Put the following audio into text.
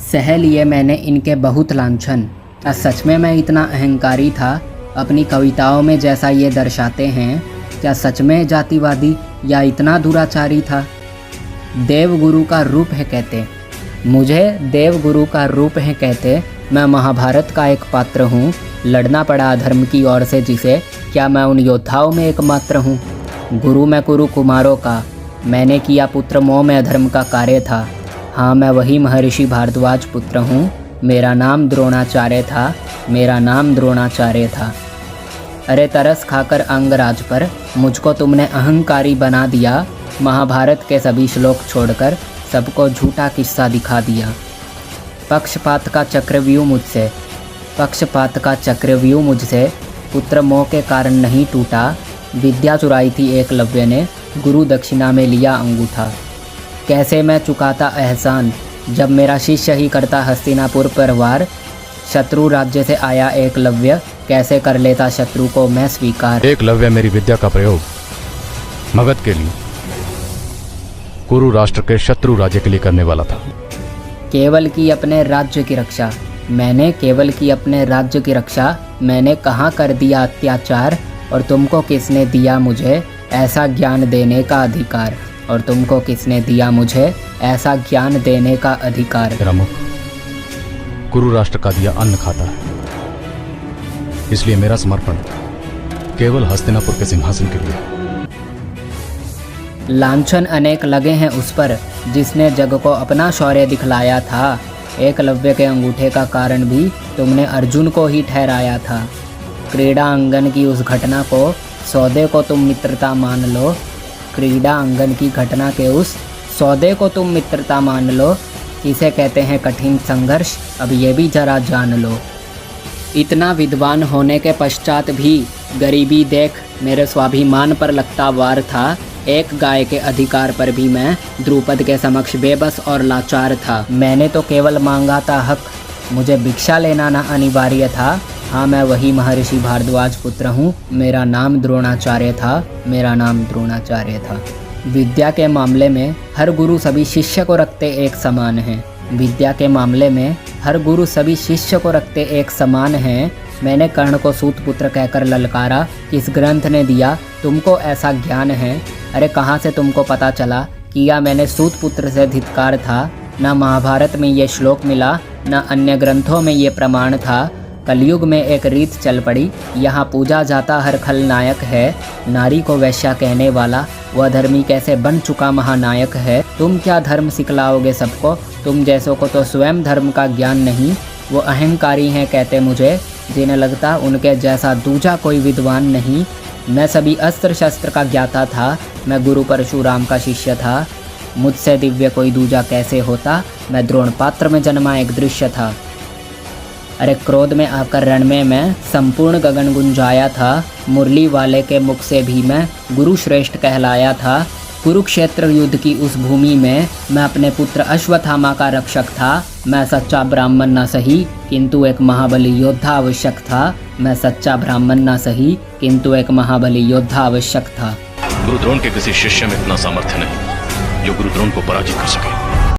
सह लिए मैंने इनके बहुत लांछन। क्या सच में मैं इतना अहंकारी था अपनी कविताओं में जैसा ये दर्शाते हैं? क्या सच में जातिवादी या इतना दुराचारी था? देवगुरु का रूप है कहते, मुझे देवगुरु का रूप है कहते। मैं महाभारत का एक पात्र हूँ, लड़ना पड़ा अधर्म की ओर से जिसे। क्या मैं उन योद्धाओं में एकमात्र हूँ? गुरु मैं कुरु कुमारों का, मैंने किया पुत्र मोह में अधर्म का कार्य था। हाँ, मैं वही महर्षि भारद्वाज पुत्र हूँ, मेरा नाम द्रोणाचार्य था, मेरा नाम द्रोणाचार्य था। अरे तरस खाकर अंगराज पर मुझको तुमने अहंकारी बना दिया। महाभारत के सभी श्लोक छोड़कर सबको झूठा किस्सा दिखा दिया। पक्षपात का चक्रव्यूह मुझसे, पक्षपात का चक्रव्यूह मुझसे, पुत्र मोह के कारण नहीं टूटा। विद्या चुराई थी एकलव्य ने, गुरु दक्षिणा में लिया अंगूठा। कैसे मैं चुकाता एहसान जब मेरा शिष्य ही करता हस्तिनापुर पर वार। शत्रु राज्य से आया एकलव्य, कैसे कर लेता शत्रु को मैं स्वीकार। एकलव्य मेरी विद्या का प्रयोग मगध के लिए, कुरु राष्ट्र के शत्रु राज्य के लिए करने वाला था। केवल की अपने राज्य की रक्षा, मैंने केवल की अपने राज्य की रक्षा। मैंने कहाँ कर दिया अत्याचार, और तुमको किसने दिया मुझे ऐसा ज्ञान देने का अधिकार? और तुमको किसने दिया मुझे ऐसा ज्ञान देने का अधिकार? मेरा मुख कुरु राष्ट्र का दिया अन्न खाता है, इसलिए मेरा समर्पण केवल हस्तिनापुर के सिंहासन के लिए। लांछन अनेक लगे हैं उस पर जिसने जग को अपना शौर्य दिखलाया था। एकलव्य के अंगूठे का कारण भी तुमने अर्जुन को ही ठहराया था। क्रीड़ा अंगन की उस घटना को, सौदे को तुम मित्रता मान लो। क्रीड़ा अंगन की घटना के उस सौदे को तुम मित्रता मान लो। इसे कहते हैं कठिन संघर्ष, अब ये भी जरा जान लो। इतना विद्वान होने के पश्चात भी गरीबी देख मेरे स्वाभिमान पर लगता वार था। एक गाय के अधिकार पर भी मैं द्रुपद के समक्ष बेबस और लाचार था। मैंने तो केवल मांगा था हक, मुझे भिक्षा लेना ना अनिवार्य था। हाँ, मैं वही महर्षि भारद्वाज पुत्र हूँ, मेरा नाम द्रोणाचार्य था, मेरा नाम द्रोणाचार्य था। विद्या के मामले में हर गुरु सभी शिष्य को रखते एक समान हैं। विद्या के मामले में हर गुरु सभी शिष्य को रखते एक समान हैं। मैंने कर्ण को सूत पुत्र कहकर ललकारा, किस ग्रंथ ने दिया तुमको ऐसा ज्ञान है? अरे कहाँ से तुमको पता चला? किया मैंने सूत पुत्र से धिक्कार था। न महाभारत में ये श्लोक मिला, न अन्य ग्रंथों में ये प्रमाण था। कलयुग में एक रीत चल पड़ी, यहाँ पूजा जाता हर खलनायक है। नारी को वैश्या कहने वाला वह धर्मी कैसे बन चुका महानायक है। तुम क्या धर्म सिखलाओगे सबको? तुम जैसों को तो स्वयं धर्म का ज्ञान नहीं। वो अहंकारी हैं कहते मुझे, जिन्हें लगता उनके जैसा दूजा कोई विद्वान नहीं। मैं सभी अस्त्र शस्त्र का ज्ञाता था, मैं गुरु परशुराम का शिष्य था। मुझसे दिव्य कोई दूजा कैसे होता? मैं द्रोण पात्र में जन्मा एक दृश्य था। अरे क्रोध में आकर रण में मैं संपूर्ण गगन गुंजाया था। मुरली वाले के मुख से भी मैं गुरु श्रेष्ठ कहलाया था। कुरुक्षेत्र युद्ध की उस भूमि में मैं अपने पुत्र अश्वत्थामा का रक्षक था। मैं सच्चा ब्राह्मण न सही किंतु एक महाबली योद्धा आवश्यक था। मैं सच्चा ब्राह्मण न सही किंतु एक महाबली योद्धा आवश्यक था। गुरु द्रोण के किसी शिष्य में इतना सामर्थ्य नहीं जो गुरु द्रोण को पराजित कर सके।